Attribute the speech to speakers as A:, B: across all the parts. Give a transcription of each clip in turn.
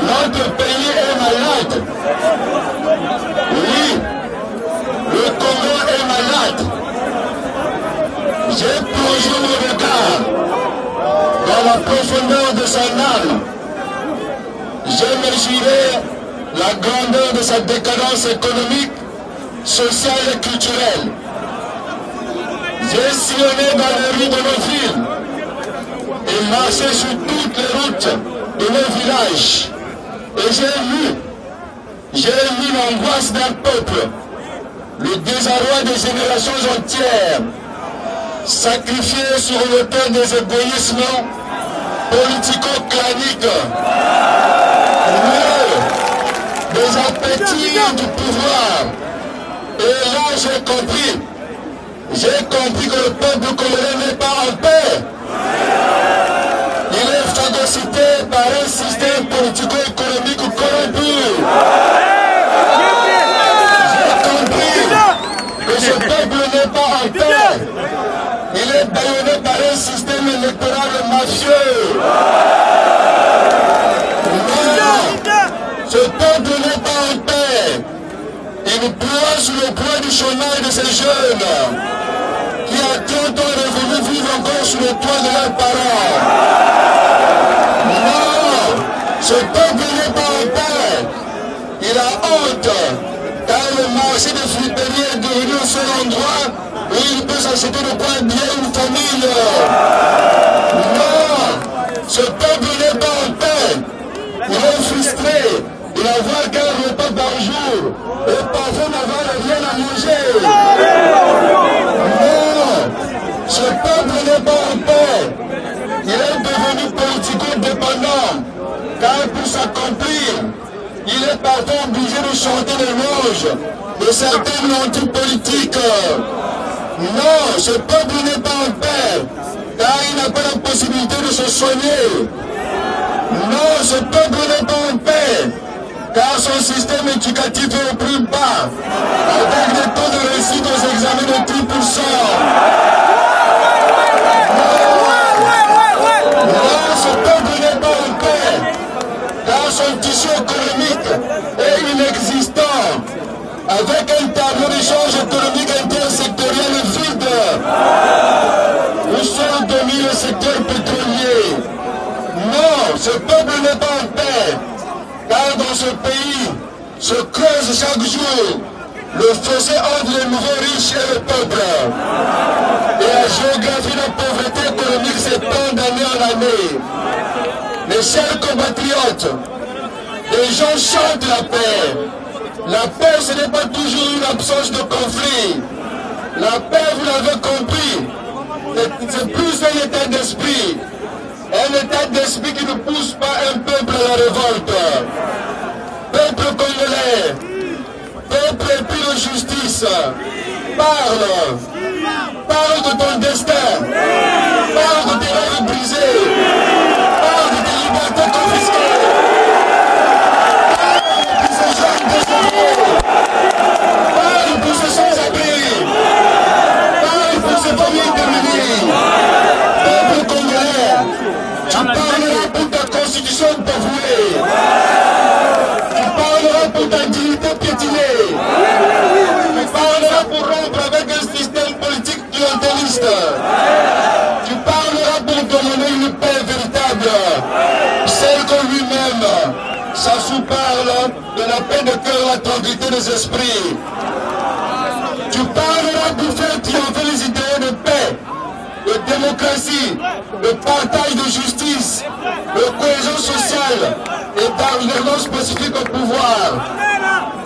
A: Notre pays est malade. Oui, le Congo est malade. J'ai plongé mon regard dans la profondeur de son âme. J'ai mesuré la grandeur de sa décadence économique, sociale et culturelle. J'ai sillonné dans les rues de nos villes et marché sur toutes les routes de nos villages. Et j'ai vu l'angoisse d'un peuple, le désarroi des générations entières, sacrifiées sur l'autel des égoïsmes politico-claniques, des appétits du pouvoir. Et là j'ai compris que le peuple congolais n'est pas en paix. Il est phagocyté par un système politico-économique corrompu. J'ai compris que ce peuple n'est pas en paix. Il est bâillonné par un système électoral mafieux. Non, ce peuple n'est pas en paix. Il ploie sous le poids du chômage de ces jeunes qui à 30 ans revenus vivent encore sous le toit de leurs parents. Non, ce peuple n'est pas en paix. Il a honte, car le marché des friperies est devenu un seul endroit où il peut s'acheter de quoi habiller une famille. Non, ce peuple n'est pas en paix. Il est frustré de n'avoir qu'un repas par jour et parfois n'avoir rien à manger. Non, ce peuple n'est pas en paix. Il est devenu politico-dépendant, car pour s'accomplir, il est parfois obligé de chanter les louanges de certaines anti-politiques. Non, ce peuple n'est pas en paix, car il n'a pas la possibilité de se soigner. Non, ce peuple n'est pas en paix, car son système éducatif est au plus bas, avec des taux de réussite aux examens de 10%. Non, ce peuple n'est pas en paix, car son tissu économique est inexistant, avec un tableau d'échange économique intersectoriel vide, où seul domine le secteur pétrolier. Non, ce peuple n'est pas en paix, car dans ce pays se creuse chaque jour le fossé entre les nouveaux riches et le peuple. Et la géographie de la pauvreté économique s'étend d'année en année. Mes chers compatriotes, les gens chantent la paix. La paix, ce n'est pas toujours une absence de conflit. La paix, vous l'avez compris, c'est plus un état d'esprit. Un état d'esprit qui ne pousse pas un peuple à la révolte. Peuple congolais, peuple épris de justice, parle de ton destin, parle de tes rêves brisés, parle de tes libertés confisquées, parle de ces jeunes désolés, parle pour ces sans-abri, parle pour ces familles démunies. Peuple congolais, tu parleras pour ta constitution bafouée. Tu parleras pour ta dignité piétinée. Tu parleras pour rompre avec un système politique clientéliste. Tu parleras pour demander une paix véritable. Celle que lui-même, Sassou parle de la paix de cœur, la tranquillité des esprits. Tu parleras pour faire triompher les idéaux de paix, de démocratie, de partage de justice, de cohésion sociale et d'alternance pacifique au pouvoir.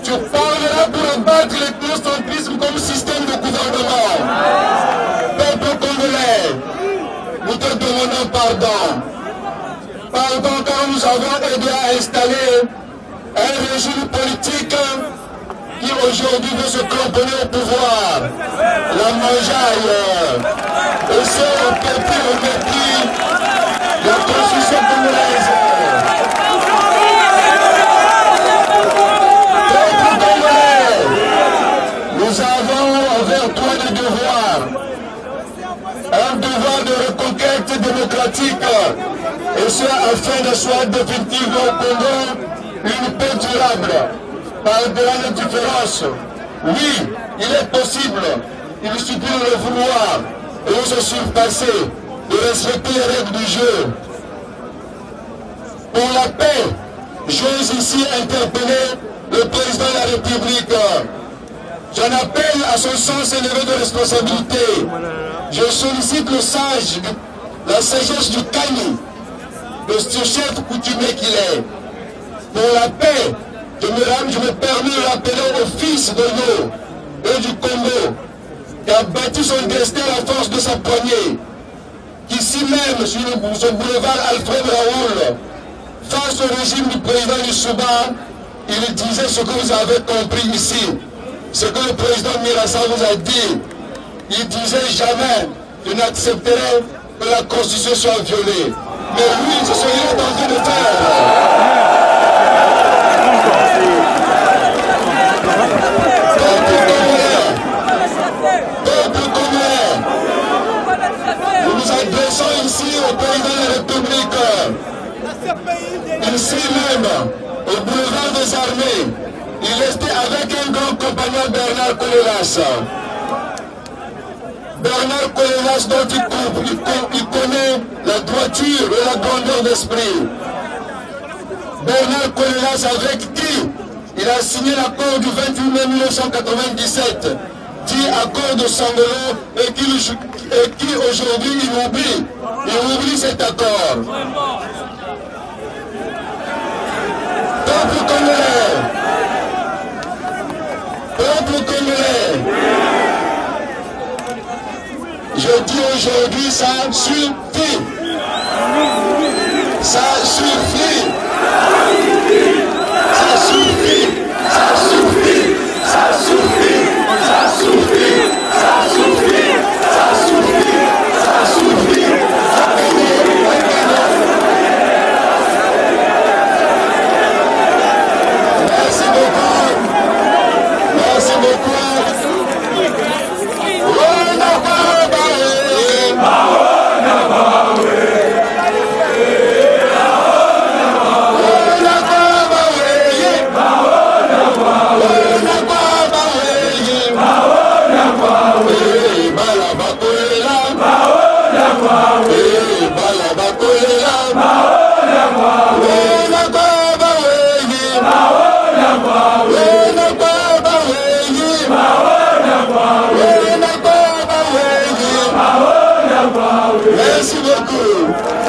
A: Tu parleras pour abattre l'ethnocentrisme comme système de gouvernement. Peuple congolais, nous te demandons pardon. Pardon car nous avons aidé à installer un régime politique qui aujourd'hui veut se cramponner au pouvoir, la manger ailleurs, et c'est au mépris la constitution congolaise. Peuple congolais, nous avons envers toi le devoir, un devoir de reconquête démocratique, et ce afin d'asseoir définitivement au Congo une paix durable. Par-delà les différences, oui, il est possible, il suffit de le vouloir et de se surpasser, de respecter les règles du jeu. Pour la paix, j'ose ici interpeller le président de la République. J'en appelle à son sens élevé de responsabilité. Je sollicite le sage, la sagesse du Kani, de ce chef coutumier qu'il est. Pour la paix, je me permets de rappeler au fils de l'eau et du Congo, qui a bâti son destin à la force de sa poignée, qu'ici même, sur ce boulevard Alfred Raoul, face au régime du président Lissouba, il disait ce que vous avez compris ici, ce que le président Mirassa vous a dit. Il disait jamais, je n'accepterai que la Constitution soit violée. Mais lui, c'est ce qu'il est en train de faire. Nous nous adressons ici au président de la République, ici même, au boulevard des Armées. Il restait avec un grand compagnon, Bernard Kolelas. Bernard Kolelas, dont il connaît la droiture et la grandeur d'esprit. Bernard Kolelas, avec qui il a signé l'accord du 28 mai 1997, dit accord de Sangolo, et qui aujourd'hui il oublie cet accord. Peuple congolais, je dis aujourd'hui, ça suffit. Ça suffit. Ça suffit. Ça suffit. Ça suffit. Ça suffit. Ça suffit. Ça suffit. Ça suffit. Merci beaucoup. Merci beaucoup. Merci beaucoup.